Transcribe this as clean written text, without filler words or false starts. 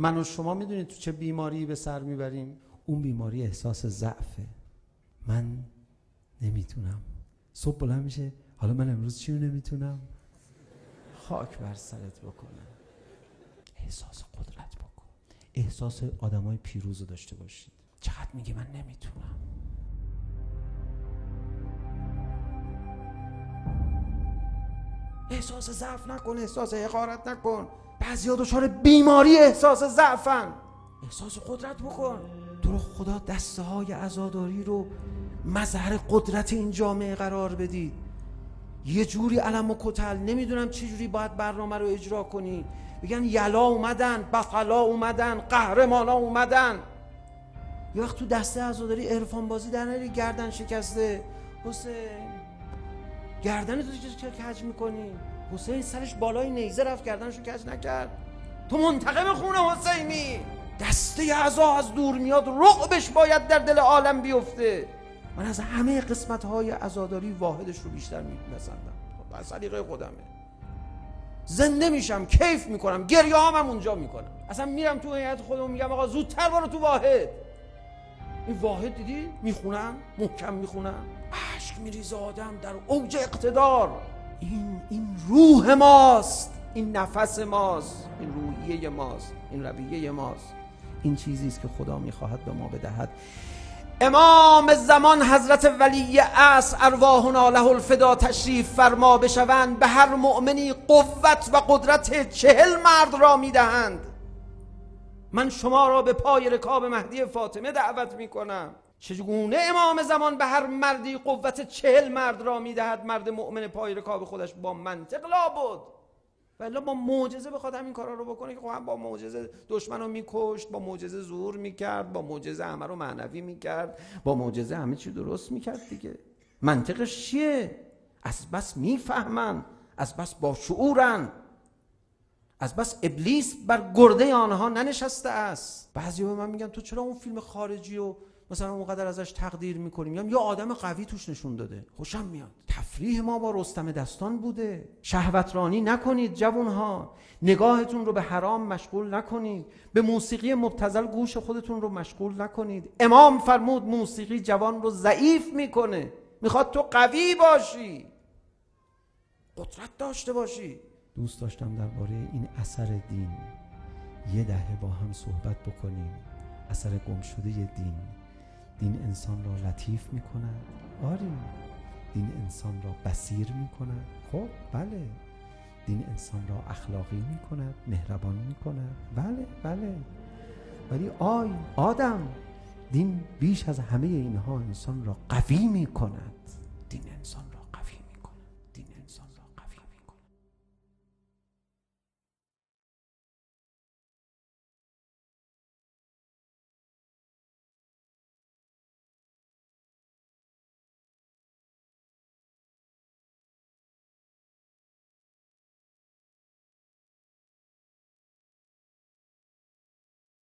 من و شما میدونید تو چه بیماری به سر میبریم؟ اون بیماری احساس ضعفه. من نمیتونم. صبح بلند میشه حالا من امروز چی رو نمیتونم؟ خاک بر سرت بکنم. احساس قدرت بکن. احساس آدمای پیروز رو داشته باشید. چقدر میگه من نمیتونم. احساس ضعف نکن، احساس حقارت نکن. بعضیا دچار بیماری احساس ضعفن. احساس قدرت بکن. تو رو خدا دسته های عزاداری رو مظهر قدرت این جامعه قرار بدید. یه جوری علم و کتل نمیدونم چه جوری باید برنامه رو اجرا کنی. بگن یلا اومدن، بطلا اومدن، قهرمانا اومدن. یه وقت تو دسته عزاداری عرفان بازی در نری، گردن شکسته. حسین گردن تو چه کج میکنی؟ حسین سرش بالای نیزه رفت گردنشو کج نکرد. تو منتقم خون حسینی. دسته عزا از دور میاد، رعبش باید در دل عالم بیفته. من از همه قسمت‌های عزاداری واحدش رو بیشتر میپسندم. از سلیقه خودمه. زنده میشم، کیف میکنم، گریه هم اونجا میکنم. اصلا میرم تو هیئت خودم میگم آقا زودتر برو تو واحد. این واحد دیدی؟ میخونم، محکم میخونم، اشک میریزه آدم در اوج اقتدار. این روح ماست، این نفس ماست، این روحیه ماست، این رویه ماست. این چیزی است که خدا میخواهد به ما بدهد. امام زمان حضرت ولی عصر ارواحنا له الفدا تشریف فرما بشوند، به هر مؤمنی قوت و قدرت 40 مرد را میدهند. من شما را به پای رکاب مهدی فاطمه دعوت میکنم. چگونه امام زمان به هر مردی قوت 40 مرد را میدهد؟ مرد مؤمن پای رکاب خودش با منطق لابد، ولی با معجزه بخواد همین کارا رو بکنه که خب با معجزه دشمن رو میکشت، با معجزه ظهور میکرد، با معجزه همه رو معنوی میکرد، با معجزه همه چی درست میکرد دیگه. منطقش چیه؟ از بس میفهمن، از بس با شعورن، از بس ابلیس بر گرده آنها ننشسته است. بعضی به من میگن تو چرا اون فیلم خارجی رو مثلا اونقدر ازش تقدیر میکنیم؟ یا آدم قوی توش نشون داده، خوشم میاد. تفریح ما با رستم دستان بوده. شهوترانی نکنید جوانها، نگاهتون رو به حرام مشغول نکنید، به موسیقی مبتذل گوش خودتون رو مشغول نکنید. امام فرمود موسیقی جوان رو ضعیف میکنه، میخواد تو قوی باشی، قدرت داشته باشی. دوست داشتم درباره این اثر دین یه دهه با هم صحبت بکنیم. اثر گمشده دین. دین انسان را لطیف میکند. آره، دین انسان را بصیر میکند. خب بله، دین انسان را اخلاقی میکند، مهربان میکند. بله ولی آدم، دین بیش از همه اینها انسان را قوی میکند.